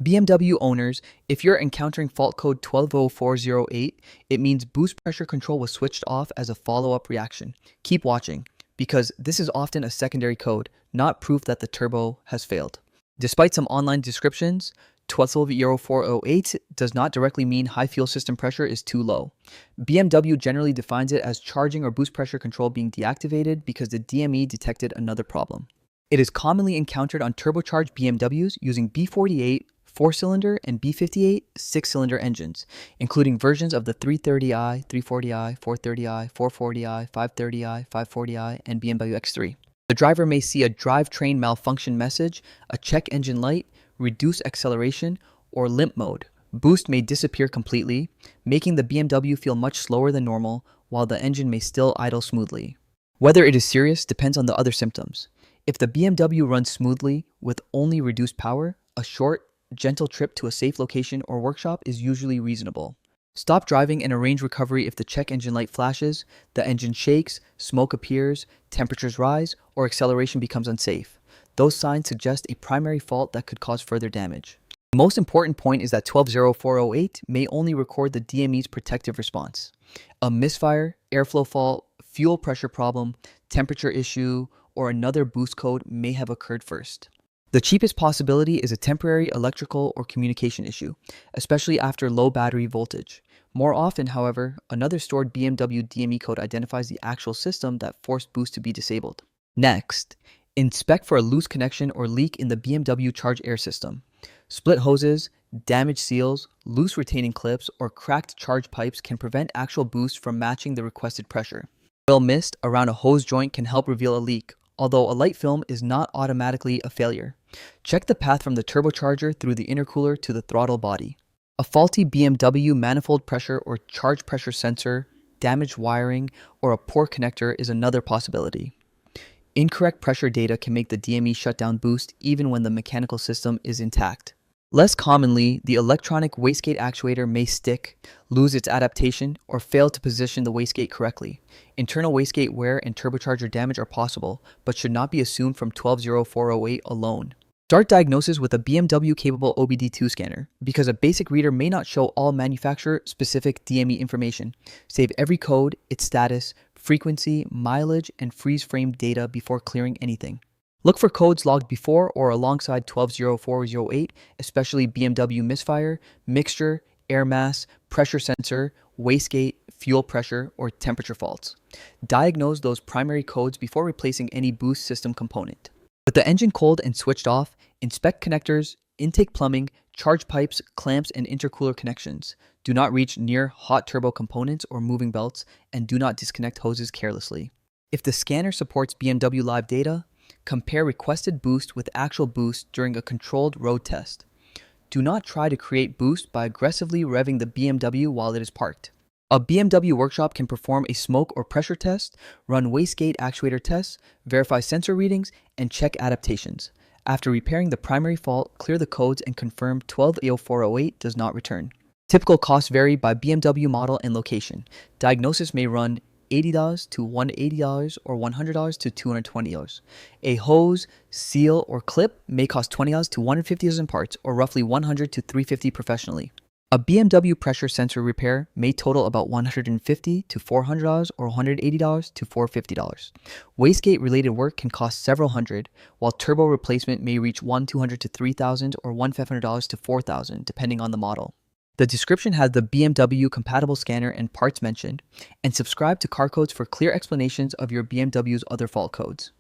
BMW owners, if you're encountering fault code 120408, it means boost pressure control was switched off as a follow-up reaction. Keep watching, because this is often a secondary code, not proof that the turbo has failed. Despite some online descriptions, 120408 does not directly mean high fuel system pressure is too low. BMW generally defines it as charging or boost pressure control being deactivated because the DME detected another problem. It is commonly encountered on turbocharged BMWs using B48 4-cylinder and B58 6-cylinder engines, including versions of the 330i, 340i, 430i, 440i, 530i, 540i, and BMW X3. The driver may see a drivetrain malfunction message, a check engine light, reduce acceleration, or limp mode. Boost may disappear completely, making the BMW feel much slower than normal, while the engine may still idle smoothly. Whether it is serious depends on the other symptoms. If the BMW runs smoothly with only reduced power, a short, gentle trip to a safe location or workshop is usually reasonable. Stop driving and arrange recovery if the check engine light flashes, the engine shakes, smoke appears, temperatures rise, or acceleration becomes unsafe. Those signs suggest a primary fault that could cause further damage. The most important point is that 120408 may only record the DME's protective response. A misfire, airflow fault, fuel pressure problem, temperature issue, or another boost code may have occurred first. The cheapest possibility is a temporary electrical or communication issue, especially after low battery voltage. More often, however, another stored BMW DME code identifies the actual system that forced boost to be disabled. Next, inspect for a loose connection or leak in the BMW charge air system. Split hoses, damaged seals, loose retaining clips, or cracked charge pipes can prevent actual boost from matching the requested pressure. Oil mist around a hose joint can help reveal a leak, although a light film is not automatically a failure. Check the path from the turbocharger through the intercooler to the throttle body. A faulty BMW manifold pressure or charge pressure sensor, damaged wiring, or a poor connector is another possibility. Incorrect pressure data can make the DME shut down boost even when the mechanical system is intact. Less commonly, the electronic wastegate actuator may stick, lose its adaptation, or fail to position the wastegate correctly. Internal wastegate wear and turbocharger damage are possible, but should not be assumed from 120408 alone. Start diagnosis with a BMW-capable OBD2 scanner, because a basic reader may not show all manufacturer-specific DME information. Save every code, its status, frequency, mileage, and freeze-frame data before clearing anything. Look for codes logged before or alongside 120408, especially BMW misfire, mixture, air mass, pressure sensor, wastegate, fuel pressure, or temperature faults. Diagnose those primary codes before replacing any boost system component. With the engine cold and switched off, inspect connectors, intake plumbing, charge pipes, clamps, and intercooler connections. Do not reach near hot turbo components or moving belts, and do not disconnect hoses carelessly. If the scanner supports BMW Live data, compare requested boost with actual boost during a controlled road test. Do not try to create boost by aggressively revving the BMW while it is parked. A BMW workshop can perform a smoke or pressure test, run wastegate actuator tests, verify sensor readings, and check adaptations. After repairing the primary fault, clear the codes and confirm 120408 does not return. Typical costs vary by BMW model and location. Diagnosis may run $80 to $180 or $100 to $220. A hose, seal, or clip may cost $20 to $150 in parts, or roughly $100 to $350 professionally. A BMW pressure sensor repair may total about $150 to $400 or $180 to $450. Wastegate related work can cost several hundred, while turbo replacement may reach $200 to $3,000 or $500 to $4,000 depending on the model. The description has the BMW compatible scanner and parts mentioned, and subscribe to Car Codes for clear explanations of your BMW's other fault codes.